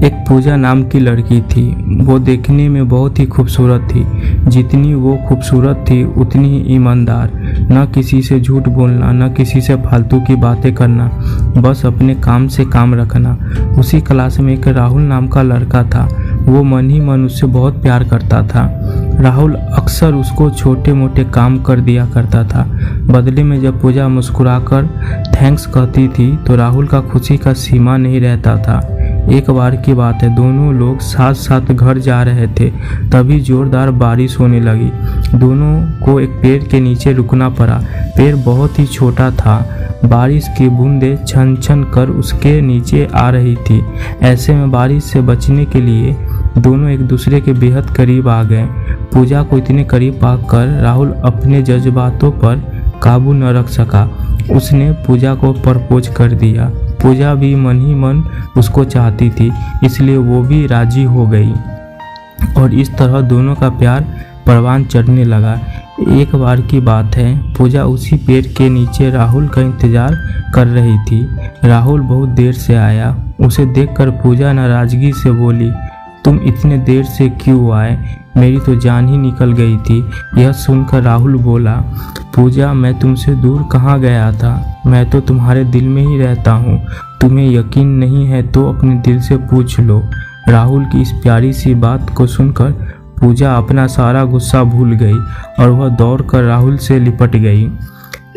एक पूजा नाम की लड़की थी। वो देखने में बहुत ही खूबसूरत थी। जितनी वो खूबसूरत थी उतनी ही ईमानदार। न किसी से झूठ बोलना, न किसी से फालतू की बातें करना, बस अपने काम से काम रखना। उसी क्लास में एक राहुल नाम का लड़का था। वो मन ही मन उससे बहुत प्यार करता था। राहुल अक्सर उसको छोटे मोटे काम कर दिया करता था। बदले में जब पूजा मुस्कुराकर थैंक्स कहती थी तो राहुल का खुशी का सीमा नहीं रहता था। एक बार की बात है, दोनों लोग साथ साथ घर जा रहे थे, तभी जोरदार बारिश होने लगी। दोनों को एक पेड़ के नीचे रुकना पड़ा। पेड़ बहुत ही छोटा था। बारिश की बूंदें छन छन कर उसके नीचे आ रही थी। ऐसे में बारिश से बचने के लिए दोनों एक दूसरे के बेहद करीब आ गए। पूजा को इतने करीब पाकर राहुल अपने जज्बातों पर काबू न रख सका। उसने पूजा को प्रपोज कर दिया। पूजा भी मन ही मन उसको चाहती थी, इसलिए वो भी राजी हो गई और इस तरह दोनों का प्यार परवान चढ़ने लगा। एक बार की बात है, पूजा उसी पेड़ के नीचे राहुल का इंतजार कर रही थी। राहुल बहुत देर से आया। उसे देखकर पूजा नाराजगी से बोली, तुम इतने देर से क्यों आए? मेरी तो जान ही निकल गई थी। यह सुनकर राहुल बोला, पूजा मैं तुमसे दूर कहाँ गया था, मैं तो तुम्हारे दिल में ही रहता हूँ। तुम्हें यकीन नहीं है तो अपने दिल से पूछ लो। राहुल की इस प्यारी सी बात को सुनकर पूजा अपना सारा गुस्सा भूल गई और वह दौड़कर राहुल से लिपट गई।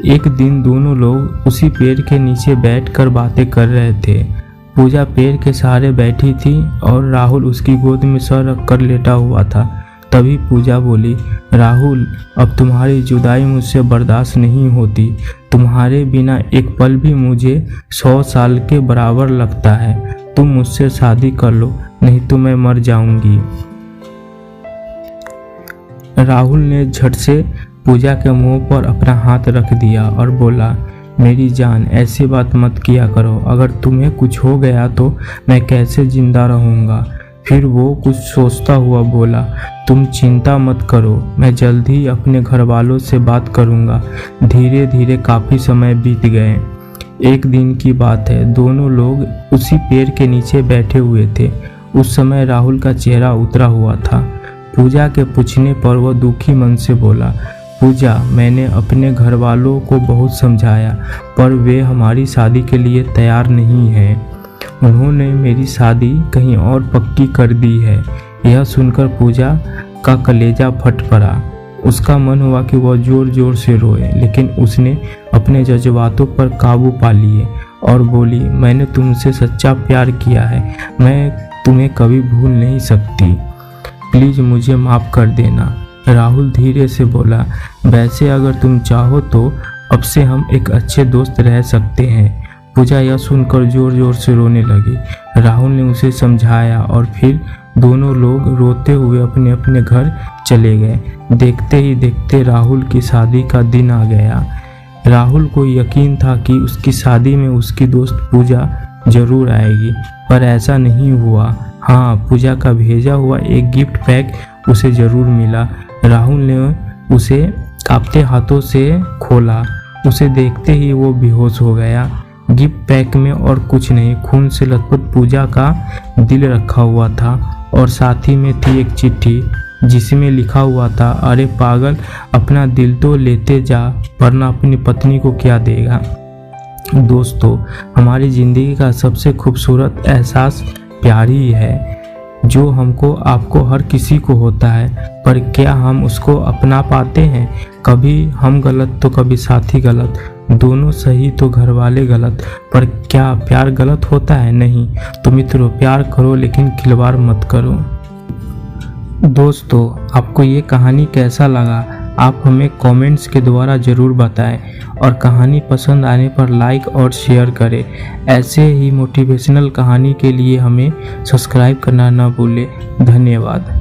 एक दिन दोनों लोग उसी पेड़ के नीचे बैठकर बातें कर रहे थे। पूजा पेड़ के सहारे बैठी थी और राहुल उसकी गोद में सर रखकर लेटा हुआ था। तभी पूजा बोली, राहुल अब तुम्हारी जुदाई मुझसे बर्दाश्त नहीं होती। तुम्हारे बिना एक पल भी मुझे 100 साल के बराबर लगता है। तुम मुझसे शादी कर लो, नहीं तो मैं मर जाऊंगी। राहुल ने झट से पूजा के मुंह पर अपना हाथ रख दिया और बोला, मेरी जान ऐसी बात मत किया करो। अगर तुम्हें कुछ हो गया तो मैं कैसे जिंदा रहूँगा। फिर वो कुछ सोचता हुआ बोला, तुम चिंता मत करो, मैं जल्द ही अपने घर वालों से बात करूँगा। धीरे धीरे काफ़ी समय बीत गए। एक दिन की बात है, दोनों लोग उसी पेड़ के नीचे बैठे हुए थे। उस समय राहुल का चेहरा उतरा हुआ था। पूजा के पूछने पर वह दुखी मन से बोला, पूजा मैंने अपने घर वालों को बहुत समझाया पर वे हमारी शादी के लिए तैयार नहीं हैं। उन्होंने मेरी शादी कहीं और पक्की कर दी है। यह सुनकर पूजा का कलेजा फट पड़ा। उसका मन हुआ कि वह जोर जोर से रोए, लेकिन उसने अपने जज्बातों पर काबू पा लिए और बोली, मैंने तुमसे सच्चा प्यार किया है, मैं तुम्हें कभी भूल नहीं सकती। प्लीज़ मुझे माफ़ कर देना। राहुल धीरे से बोला, वैसे अगर तुम चाहो तो अब से हम एक अच्छे दोस्त रह सकते हैं। पूजा यह सुनकर जोर जोर से रोने लगी। राहुल ने उसे समझाया और फिर दोनों लोग रोते हुए अपने अपने घर चले गए। देखते ही देखते राहुल की शादी का दिन आ गया। राहुल को यकीन था कि उसकी शादी में उसकी दोस्त पूजा जरूर आएगी, पर ऐसा नहीं हुआ। हाँ, पूजा का भेजा हुआ एक गिफ्ट पैक उसे जरूर मिला। राहुल ने उसे कांपते हाथों से खोला। उसे देखते ही वो बेहोश हो गया। गिफ्ट पैक में और कुछ नहीं, खून से लथपथ पूजा का दिल रखा हुआ था और साथ ही में थी एक चिट्ठी जिसमें लिखा हुआ था, अरे पागल, अपना दिल तो लेते जा वरना अपनी पत्नी को क्या देगा। दोस्तों, हमारी ज़िंदगी का सबसे खूबसूरत एहसास प्यार ही है, जो हमको आपको हर किसी को होता है, पर क्या हम उसको अपना पाते हैं? कभी हम गलत तो कभी साथी गलत, दोनों सही तो घर वाले गलत, पर क्या प्यार गलत होता है? नहीं। तो मित्रों, प्यार करो लेकिन खिलवाड़ मत करो। दोस्तों, आपको ये कहानी कैसा लगा आप हमें कमेंट्स के द्वारा ज़रूर बताएं और कहानी पसंद आने पर लाइक और शेयर करें। ऐसे ही मोटिवेशनल कहानी के लिए हमें सब्सक्राइब करना ना भूलें। धन्यवाद।